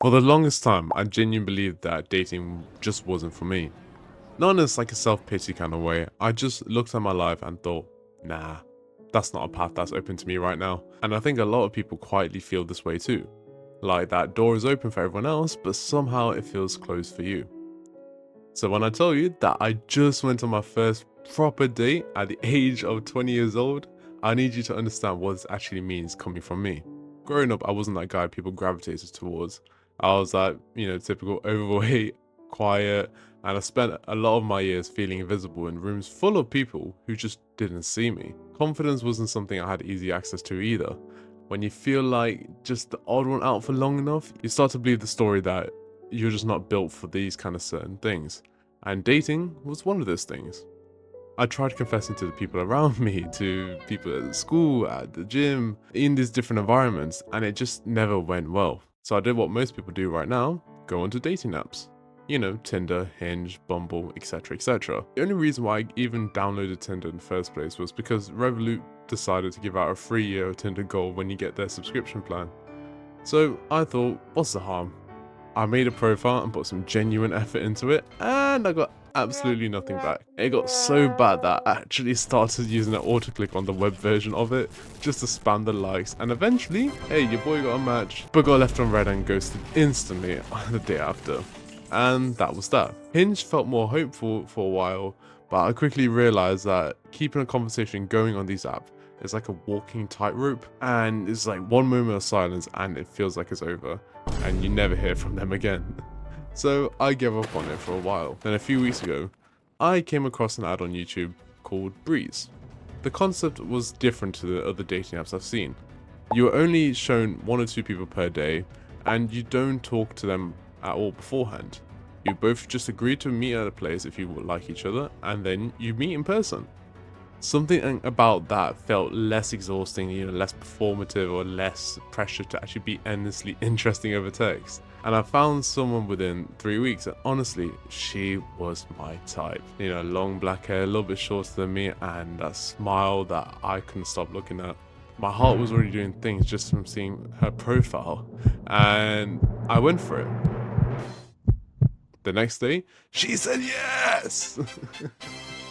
For the longest time, I genuinely believed that dating just wasn't for me. Not in like a self-pity kind of way, I just looked at my life and thought, nah, that's not a path that's open to me right now. And I think a lot of people quietly feel this way too. Like that door is open for everyone else, but somehow it feels closed for you. So when I tell you that I just went on my first proper date at the age of 20 years old, I need you to understand what this actually means coming from me. Growing up, I wasn't that guy people gravitated towards. I was that, typical overweight, quiet, and I spent a lot of my years feeling invisible in rooms full of people who just didn't see me. Confidence wasn't something I had easy access to either. When you feel like just the odd one out for long enough, you start to believe the story that you're just not built for these kind of certain things. And dating was one of those things. I tried confessing to the people around me, to people at school, at the gym, in these different environments, and it just never went well. So I did what most people do right now, go onto dating apps. Tinder, Hinge, Bumble, etc, etc. The only reason why I even downloaded Tinder in the first place was because Revolut decided to give out a free year of Tinder Gold when you get their subscription plan. So I thought, what's the harm? I made a profile and put some genuine effort into it, and I got absolutely nothing back. It got so bad that I actually started using an autoclick on the web version of it just to spam the likes, and eventually, hey, your boy got a match, but got left on red and ghosted instantly on the day after. And that was that. Hinge felt more hopeful for a while, but I quickly realized that keeping a conversation going on these apps is like a walking tightrope, and it's like one moment of silence and it feels like it's over, and you never hear from them again. So I gave up on it for a while. Then a few weeks ago, I came across an ad on YouTube called Breeze. The concept was different to the other dating apps I've seen. You are only shown one or two people per day, and you don't talk to them at all beforehand. You both just agree to meet at a place if you like each other, and then you meet in person. Something about that felt less exhausting, less performative or less pressure to actually be endlessly interesting over text. And I found someone within 3 weeks, and honestly, she was my type. Long black hair, a little bit shorter than me, and that smile that I couldn't stop looking at. My heart was already doing things just from seeing her profile, and I went for it. The next day, she said yes!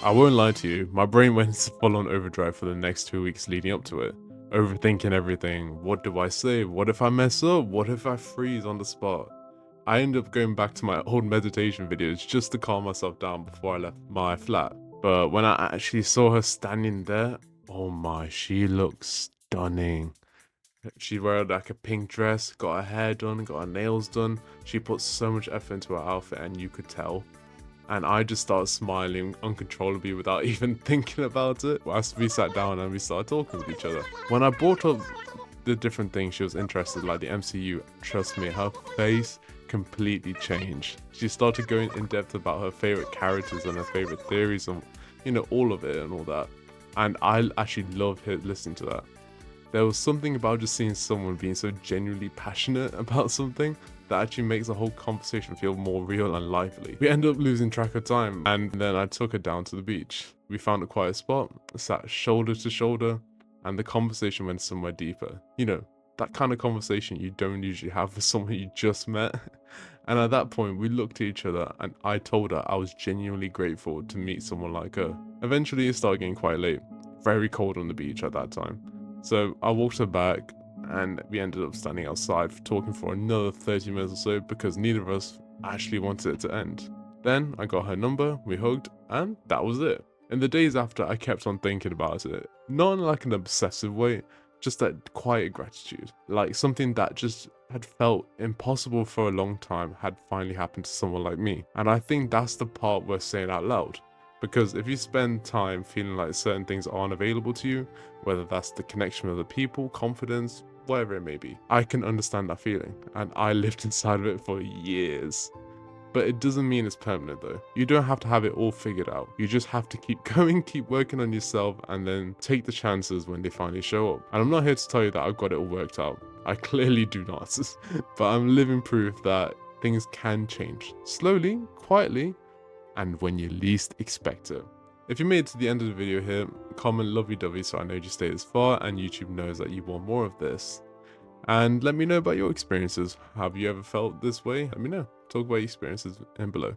I won't lie to you, my brain went full on overdrive for the next 2 weeks leading up to it. Overthinking everything. What do I say? What if I mess up? What if I freeze on the spot? I ended up going back to my old meditation videos just to calm myself down before I left my flat. But when I actually saw her standing there, oh my, she looked stunning. She wore like a pink dress, got her hair done, got her nails done. She put so much effort into her outfit and you could tell. And I just started smiling uncontrollably without even thinking about it as we sat down and we started talking to each other. When I brought up the different things she was interested, like the MCU, trust me, her face completely changed. She started going in depth about her favorite characters and her favorite theories and, all of it and all that. And I actually loved listening to that. There was something about just seeing someone being so genuinely passionate about something that actually makes the whole conversation feel more real and lively. We ended up losing track of time, and then I took her down to the beach. We found a quiet spot, sat shoulder to shoulder, and the conversation went somewhere deeper. That kind of conversation you don't usually have with someone you just met. And at that point, we looked at each other, and I told her I was genuinely grateful to meet someone like her. Eventually, it started getting quite late. Very cold on the beach at that time. So I walked her back, and we ended up standing outside talking for another 30 minutes or so because neither of us actually wanted it to end. Then I got her number, we hugged, and that was it. In the days after, I kept on thinking about it, not in like an obsessive way, just that quiet gratitude, like something that just had felt impossible for a long time had finally happened to someone like me. And I think that's the part worth saying out loud. Because if you spend time feeling like certain things aren't available to you, whether that's the connection with other people, confidence, whatever it may be, I can understand that feeling, and I lived inside of it for years. But it doesn't mean it's permanent though. You don't have to have it all figured out. You just have to keep going, keep working on yourself, and then take the chances when they finally show up. And I'm not here to tell you that I've got it all worked out. I clearly do not. But I'm living proof that things can change. Slowly, quietly, and when you least expect it. If you made it to the end of the video here, comment lovey-dovey so I know you stayed this far and YouTube knows that you want more of this. And let me know about your experiences. Have you ever felt this way? Let me know. Talk about your experiences in below.